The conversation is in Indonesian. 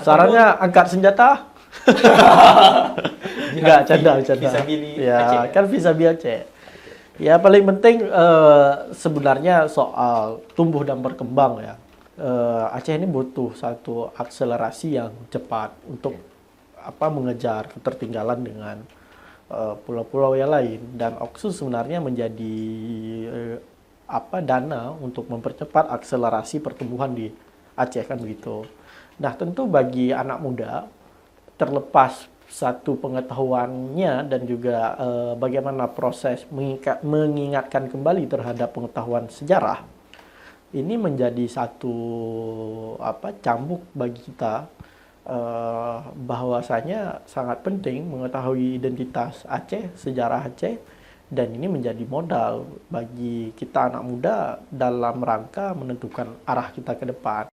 Sarannya angkat senjata. Enggak, canda. Visabili Ya, Aceh. kan Visabili Aceh. Ya, paling penting sebenarnya soal tumbuh dan berkembang ya. Aceh ini butuh satu akselerasi yang cepat untuk mengejar ketertinggalan dengan pulau-pulau yang lain, dan Oksu sebenarnya menjadi dana untuk mempercepat akselerasi pertumbuhan di Aceh, kan begitu. Nah, tentu bagi anak muda, terlepas satu pengetahuannya dan juga bagaimana proses mengingatkan kembali terhadap pengetahuan sejarah, ini menjadi satu cambuk bagi kita, bahwasanya sangat penting mengetahui identitas Aceh, sejarah Aceh, dan ini menjadi modal bagi kita anak muda dalam rangka menentukan arah kita ke depan.